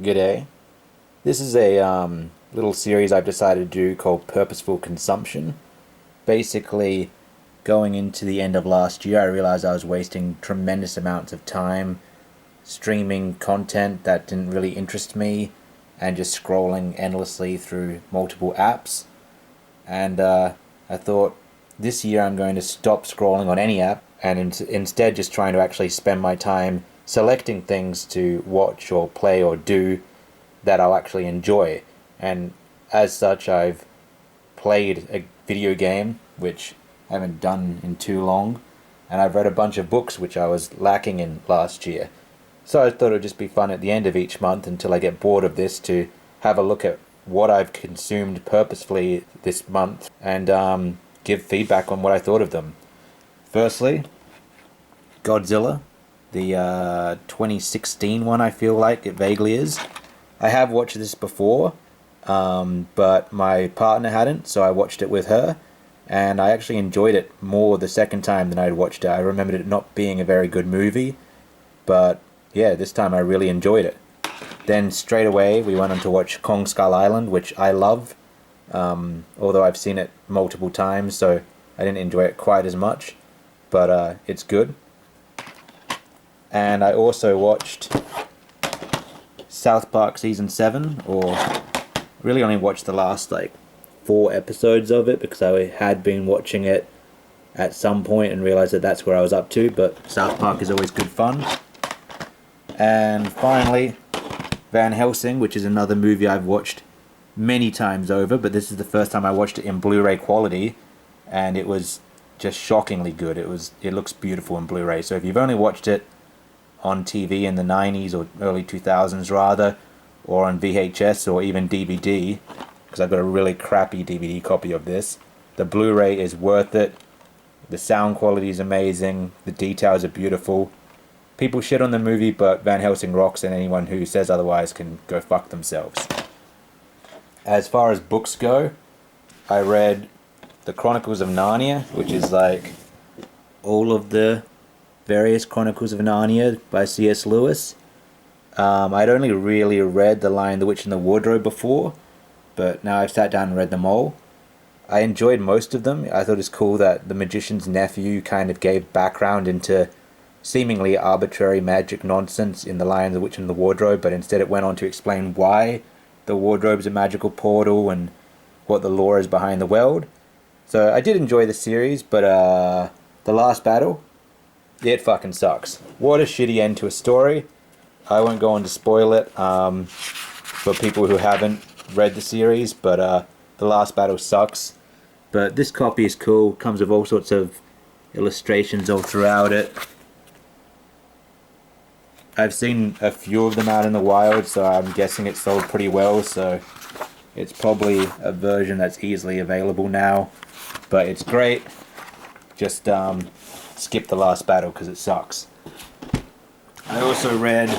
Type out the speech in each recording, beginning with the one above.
G'day. This is a little series I've decided to do called Purposeful Consumption. Basically, going into the end of last year, I realized I was wasting tremendous amounts of time streaming content that didn't really interest me and just scrolling endlessly through multiple apps. And I thought this year I'm going to stop scrolling on any app and instead just trying to actually spend my time selecting things to watch or play or do that I'll actually enjoy. And as such, I've played a video game, which I haven't done in too long, and I've read a bunch of books, which I was lacking in last year. So I thought it would just be fun at the end of each month until I get bored of this to have a look at what I've consumed purposefully this month and give feedback on what I thought of them. Firstly, Godzilla, the 2016 one, I feel like it vaguely is. I have watched this before, but my partner hadn't, so I watched it with her, and I actually enjoyed it more the second time than I'd watched it. I remembered it not being a very good movie, but yeah, this time I really enjoyed it. Then straight away we went on to watch Kong Skull Island, which I love, although I've seen it multiple times, so I didn't enjoy it quite as much, but it's good. And I also watched South Park Season 7, or really only watched the last 4 episodes of it because I had been watching it at some point and realized that that's where I was up to, but South Park is always good fun. And finally, Van Helsing, which is another movie I've watched many times over, but this is the first time I watched it in Blu-ray quality, and it was just shockingly good. It looks beautiful in Blu-ray, so if you've only watched it on TV in the 90s or early 2000s rather, or on VHS or even DVD, because I've got a really crappy DVD copy of this, the Blu-ray is worth it. The sound quality is amazing, the details are beautiful. People shit on the movie, but Van Helsing rocks, and anyone who says otherwise can go fuck themselves. As far as books go, I read The Chronicles of Narnia, which is all of the various Chronicles of Narnia by C.S. Lewis. I'd only really read The Lion, the Witch and the Wardrobe before, but now I've sat down and read them all. I enjoyed most of them. I thought it was cool that the magician's nephew kind of gave background into seemingly arbitrary magic nonsense in The Lion, the Witch and the Wardrobe, but instead it went on to explain why the wardrobe's a magical portal and what the lore is behind the world. So I did enjoy the series, but the last battle, it fucking sucks. What a shitty end to a story. I won't go on to spoil it for people who haven't read the series, but the last battle sucks. But this copy is cool, comes with all sorts of illustrations all throughout it. I've seen a few of them out in the wild, so I'm guessing it sold pretty well, so it's probably a version that's easily available now. But it's great. Just skip the last battle because it sucks. I also read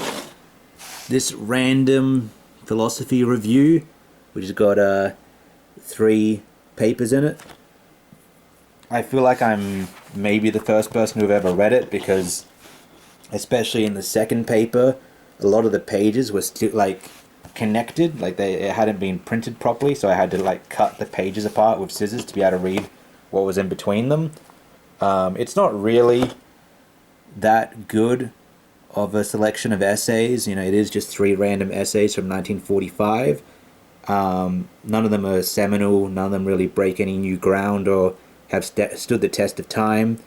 this random philosophy review, which has got 3 papers in it. I feel like I'm maybe the first person who've ever read it, because especially in the second paper, a lot of the pages were still connected, it hadn't been printed properly, so I had to cut the pages apart with scissors to be able to read what was in between them. It's not really that good of a selection of essays. It is just 3 random essays from 1945. None of them are seminal, none of them really break any new ground or have stood the test of time.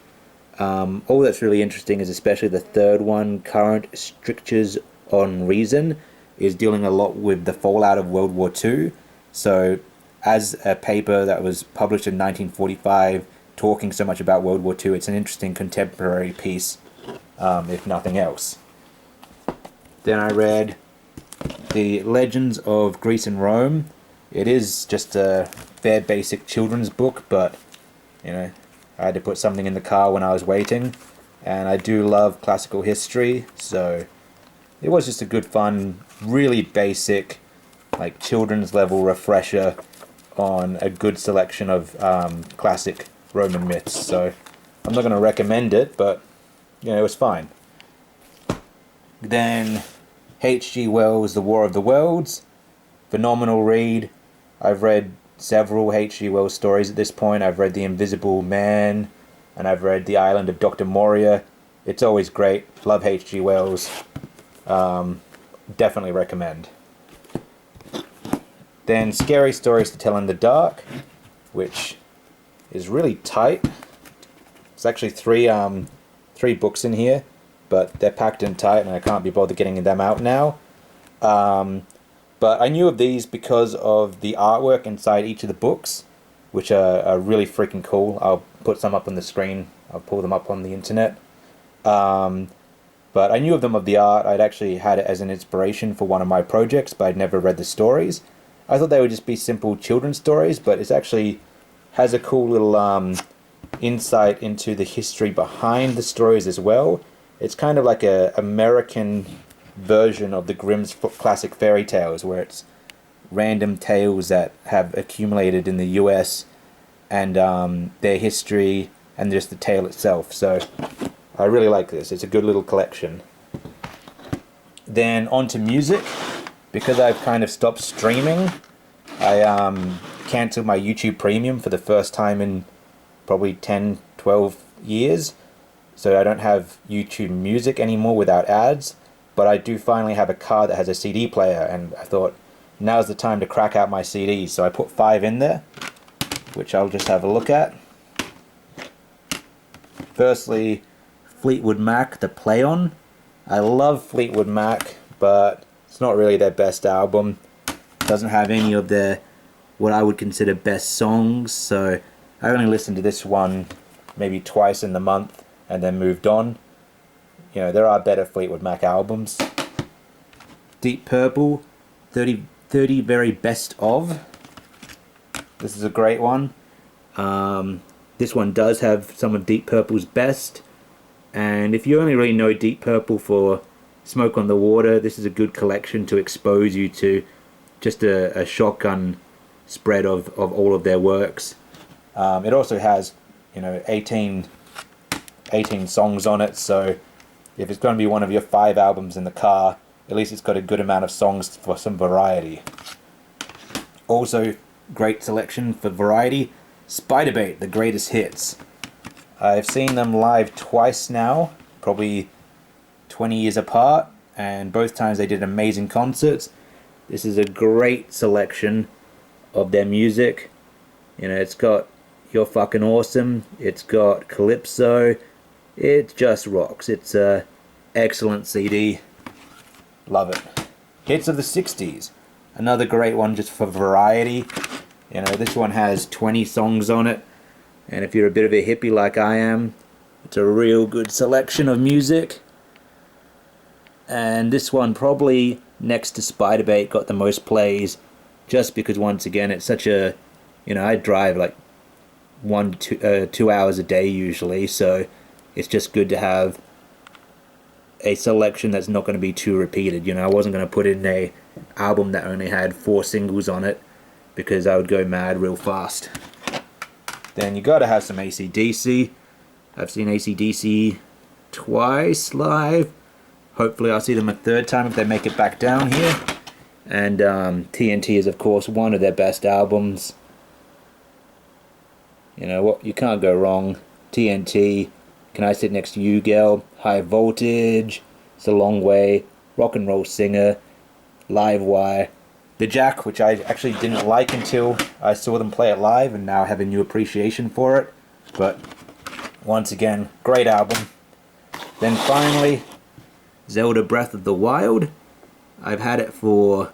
All that's really interesting is especially the third one, Current Strictures on Reason, is dealing a lot with the fallout of World War II. So as a paper that was published in 1945 talking so much about World War II, it's an interesting contemporary piece, if nothing else. Then I read The Legends of Greece and Rome. It is just a fair basic children's book, but I had to put something in the car when I was waiting, and I do love classical history, so it was just a good fun, really basic, children's level refresher on a good selection of classic Roman myths. So I'm not going to recommend it, but it was fine. Then H.G. Wells' The War of the Worlds. Phenomenal read. I've read several H.G. Wells stories at this point. I've read The Invisible Man, and I've read The Island of Dr. Moria. It's always great. Love H.G. Wells. Definitely recommend. Then Scary Stories to Tell in the Dark, which is really tight. It's actually three books in here, but they're packed in tight and I can't be bothered getting them out now. But I knew of these because of the artwork inside each of the books, which are really freaking cool. I'll put some up on the screen. I'll pull them up on the internet. But I knew of them of the art. I'd actually had it as an inspiration for one of my projects, but I'd never read the stories. I thought they would just be simple children's stories, but it actually has a cool little insight into the history behind the stories as well. It's kind of like a American version of the Grimm's classic fairy tales, where it's random tales that have accumulated in the US and their history and just the tale itself. So I really like this. It's a good little collection. Then on to music. Because I've kind of stopped streaming, I cancelled my YouTube Premium for the first time in probably 10, 12 years. So I don't have YouTube Music anymore without ads. But I do finally have a car that has a CD player, and I thought now's the time to crack out my CDs. So I put 5 in there, which I'll just have a look at. Firstly, Fleetwood Mac, The Play On. I love Fleetwood Mac, but it's not really their best album. Doesn't have any of their, what I would consider, best songs. So I only listened to this one maybe twice in the month and then moved on. You know, there are better Fleetwood Mac albums. Deep Purple, 30 Very Best Of. This is a great one. This one does have some of Deep Purple's best. And if you only really know Deep Purple for Smoke on the Water, this is a good collection to expose you to just a shotgun spread of all of their works. It also has, 18 songs on it, so if it's going to be one of your 5 albums in the car, at least it's got a good amount of songs for some variety. Also, great selection for variety, Spiderbait, The Greatest Hits. I've seen them live twice now, probably 20 years apart, and both times they did amazing concerts. This is a great selection of their music. It's got You're Fucking Awesome, it's got Calypso, it just rocks. It's a excellent CD. Love it. Hits of the 60s, another great one just for variety. This one has 20 songs on it, and if you're a bit of a hippie like I am, it's a real good selection of music. And this one probably next to Spiderbait got the most plays, just because once again it's such a, I drive like 1 to 2 hours a day usually, so it's just good to have a selection that's not going to be too repeated. I wasn't going to put in a album that only had 4 singles on it, because I would go mad real fast. Then you got to have some AC/DC. I've seen AC/DC twice live. Hopefully I'll see them a third time if they make it back down here. And TNT is of course one of their best albums. You can't go wrong. TNT, Can I Sit Next to You Girl, High Voltage, It's a Long Way, Rock and Roll Singer, Live Wire, The Jack, which I actually didn't like until I saw them play it live, and now I have a new appreciation for it. But once again, great album. Then finally, Zelda Breath of the Wild. I've had it for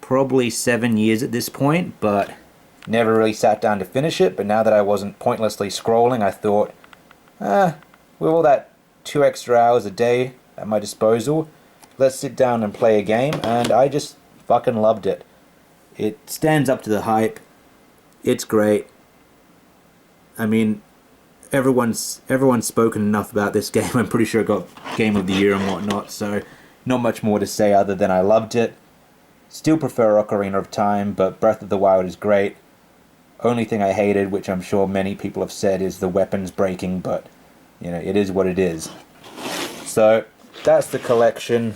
probably 7 years at this point, but never really sat down to finish it. But now that I wasn't pointlessly scrolling, I thought, with all that 2 extra hours a day at my disposal, let's sit down and play a game. And I just fucking loved it. It stands up to the hype. It's great. I mean, everyone's spoken enough about this game. I'm pretty sure it got Game of the Year and whatnot, so not much more to say other than I loved it. Still prefer Ocarina of Time, but Breath of the Wild is great. Only thing I hated, which I'm sure many people have said, is the weapons breaking, but it is what it is. So that's the collection.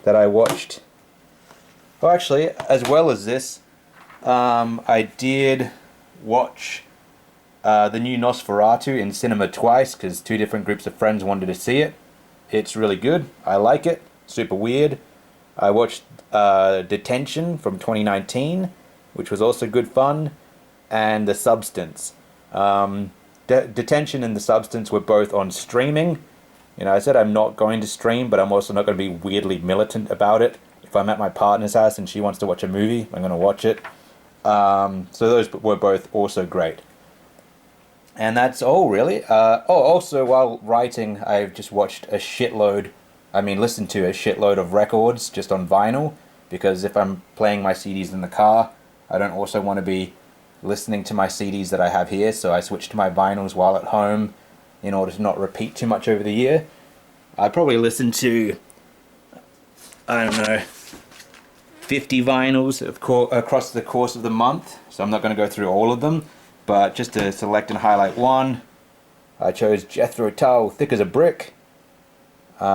that I watched. Oh, actually, as well as this, I did watch the new Nosferatu in cinema twice because two different groups of friends wanted to see it. It's really good. I like it. Super weird. I watched Detention from 2019, which was also good fun, and The Substance. Detention and The Substance were both on streaming. You know, I said I'm not going to stream, but I'm also not going to be weirdly militant about it. If I'm at my partner's house and she wants to watch a movie, I'm going to watch it. So those were both also great. And that's all, really. Also, while writing, I've just listened to a shitload of records just on vinyl, because if I'm playing my CDs in the car, I don't also want to be listening to my CDs that I have here, so I switched to my vinyls while at home in order to not repeat too much over the year. I probably listened to, I don't know, 50 vinyls across the course of the month, so I'm not going to go through all of them, but just to select and highlight one, I chose Jethro Tull, Thick as a Brick. You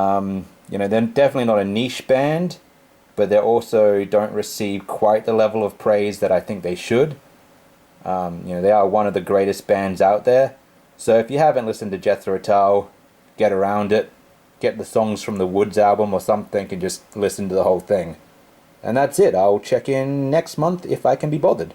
know, they're definitely not a niche band, but they also don't receive quite the level of praise that I think they should. You know, they are one of the greatest bands out there. So if you haven't listened to Jethro Tull, get around it. Get the songs from the Woods album or something and just listen to the whole thing. And that's it. I'll check in next month if I can be bothered.